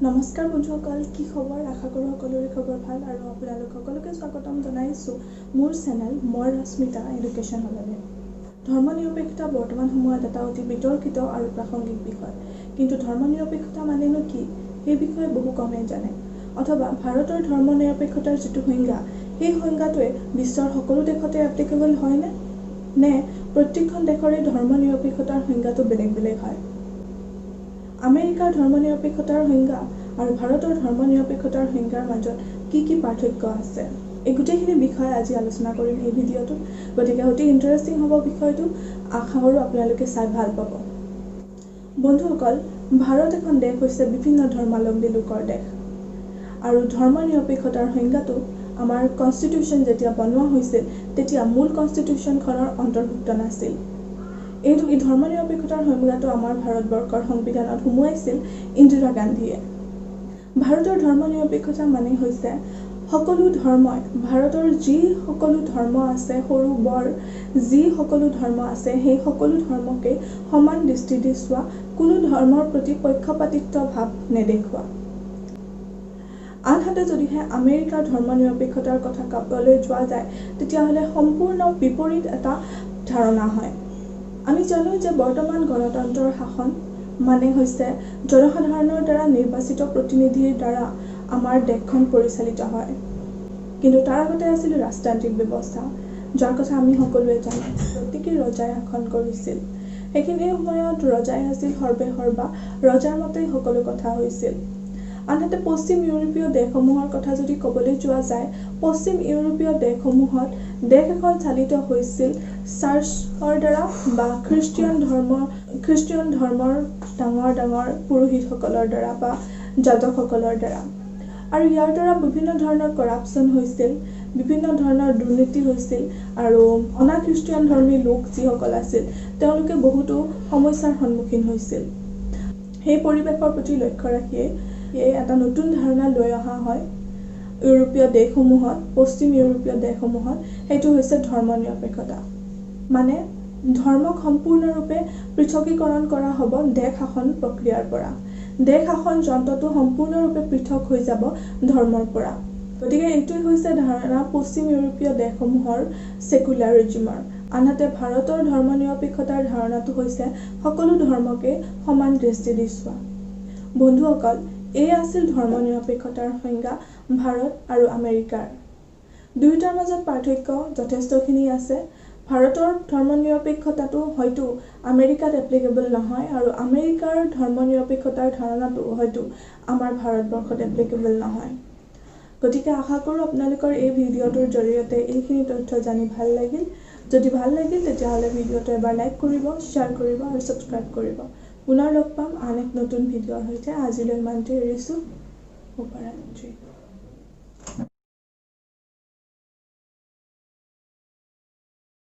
নমস্কাৰ বন্ধুসকল, কি খবৰ? আশা কৰোঁ সকলোৰে খবৰ ভাল আৰু আপোনালোক সকলোকে স্বাগতম জনাইছোঁ মোৰ চেনেল মই ৰশ্মিতা এডুকেশ্যনলৈ। ধৰ্মনিৰপেক্ষতা বৰ্তমান সময়ত এটা অতি বিতৰ্কিত আৰু প্ৰাসংগিক বিষয়। কিন্তু ধৰ্মনিৰপেক্ষতা মানেনো কি, সেই বিষয়ে বহু কমেই জানে। অথবা ভাৰতৰ ধৰ্মনিৰপেক্ষতাৰ যিটো সংজ্ঞা, সেই সংজ্ঞাটোৱে বিশ্বৰ সকলো দেশতে এপ্লিকেবল হয়নে? নে প্ৰত্যেকখন দেশৰে ধৰ্মনিৰপেক্ষতাৰ সংজ্ঞাটো বেলেগ বেলেগ হয়? আমেৰিকাৰ ধৰ্মনিৰপেক্ষতাৰ সংজ্ঞা আৰু ভাৰতৰ ধৰ্মনিৰপেক্ষতাৰ সংজ্ঞাৰ মাজত কি পাৰ্থক্য আছে, এই গোটেইখিনি বিষয় আজি আলোচনা কৰিম এই ভিডিঅ'টোত। গতিকে অতি ইণ্টাৰেষ্টিং হ'ব বিষয়টো। আশা কৰোঁ আপোনালোকে চাই ভাল পাব। বন্ধুসকল, ভাৰত এখন দেশ হৈছে বিভিন্ন ধৰ্মাৱলম্বী লোকৰ দেশ আৰু ধৰ্মনিৰপেক্ষতাৰ সংজ্ঞাটো আমাৰ কনষ্টিটিউশ্যন যেতিয়া বনোৱা হৈছিল তেতিয়া মূল কনষ্টিটিউশ্যনখনৰ অন্তৰ্ভুক্ত নাছিল। এই ধৰ্মনিৰপেক্ষতাৰ সংজ্ঞাটো আমাৰ ভাৰতবৰ্ষৰ সংবিধানত সুমুৱাইছিল ইন্দিৰা গান্ধীয়ে। ভাৰতৰ ধৰ্মনিৰপেক্ষতা মানে হৈছে সকলো ধৰ্মই, ভাৰতৰ যি সকলো ধৰ্ম আছে, সৰু বৰ যি সকলো ধৰ্ম আছে, সেই সকলো ধৰ্মকে সমান দৃষ্টি দি চোৱা, কোনো ধৰ্মৰ প্ৰতি পক্ষপাতিত্ব ভাৱ নেদেখুওৱা। আনহাতে যদিহে আমেৰিকাৰ ধৰ্মনিৰপেক্ষতাৰ কথা ক'বলৈ যোৱা যায় তেতিয়াহ'লে সম্পূৰ্ণ বিপৰীত এটা ধাৰণা হয়। আমি জানো যে বৰ্তমান গণতন্ত্ৰৰ শাসন মানে হৈছে জনসাধাৰণৰ দ্বাৰা নিৰ্বাচিত প্ৰতিনিধিৰ দ্বাৰা আমাৰ দেশখন পৰিচালিত হয়। কিন্তু তাৰ আগতে আছিল ৰাজতান্ত্ৰিক ব্যৱস্থা, যাৰ কথা আমি সকলোৱে জানো। প্ৰত্যেকে ৰজাই শাসন কৰিছিল। সেইখিনি সময়ত ৰজাই আছিল সৰ্বে সৰ্বা, ৰজাৰ মতেই সকলো কথা হৈছিল। আনহাতে পশ্চিম ইউৰোপীয় দেশসমূহৰ কথা যদি ক'বলৈ যোৱা যায়, পশ্চিম ইউৰোপীয় দেশসমূহত দেশ এখন চালিত হৈছিল চাৰ্চৰ দ্বাৰা বা খ্ৰীষ্টিয়ান ধৰ্মৰ ডাঙৰ পুৰোহিতসকলৰ দ্বাৰা বা যাজকসকলৰ দ্বাৰা। আৰু ইয়াৰ দ্বাৰা বিভিন্ন ধৰণৰ কৰাপশ্যন হৈছিল, বিভিন্ন ধৰণৰ দুৰ্নীতি হৈছিল আৰু অনাখ্ৰীষ্টিয়ান ধৰ্মী লোক যিসকল আছিল তেওঁলোকে বহুতো সমস্যাৰ সন্মুখীন হৈছিল। সেই পৰিৱেশৰ প্ৰতি লক্ষ্য ৰাখিয়ে এটা নতুন ধাৰণা লৈ অহা হয় ইউৰোপীয় দেশসমূহত, পশ্চিম ইউৰোপীয় দেশসমূহত। সেইটো হৈছে ধৰ্মনিৰপেক্ষতা। মানে ধৰ্মক সম্পূৰ্ণৰূপে পৃথকীকৰণ কৰা হ'ব দেশ শাসন প্ৰক্ৰিয়াৰ পৰা। দেশ শাসন যন্ত্ৰটো সম্পূৰ্ণৰূপে পৃথক হৈ যাব ধৰ্মৰ পৰা। গতিকে এইটোৱে হৈছে ধাৰণা পশ্চিম ইউৰোপীয় দেশসমূহৰ ছেকুলাৰিজিমৰ। আনহাতে ভাৰতৰ ধৰ্মনিৰপেক্ষতাৰ ধাৰণাটো হৈছে সকলো ধৰ্মকে সমান দৃষ্টি দি চোৱা। বন্ধুসকল, এই আছিল ধৰ্মনিৰপেক্ষতাৰ সংজ্ঞা ভাৰত আৰু আমেৰিকাৰ। দুয়োটাৰ মাজত পাৰ্থক্য যথেষ্টখিনি আছে। ভাৰতৰ ধৰ্মনিৰপেক্ষতাটো হয়তো আমেৰিকাত এপ্লিকেবল নহয় আৰু আমেৰিকাৰ ধৰ্মনিৰপেক্ষতাৰ ধাৰণাটো হয়তো আমাৰ ভাৰতবৰ্ষত এপ্লিকেবল নহয়। গতিকে আশা কৰোঁ আপোনালোকৰ এই ভিডিঅ'টোৰ জৰিয়তে এইখিনি তথ্য জানি ভাল লাগিল। যদি ভাল লাগিল তেতিয়াহ'লে ভিডিঅ'টো এবাৰ লাইক কৰিব, শ্বেয়াৰ কৰিব আৰু ছাবস্ক্ৰাইব কৰিব। পুনৰ লগ পাম আন এক নতুন ভিডিঅ'ৰ সৈতে। আজিলৈ ইমানতে এৰিছোঁ। শুভৰাত্ৰি।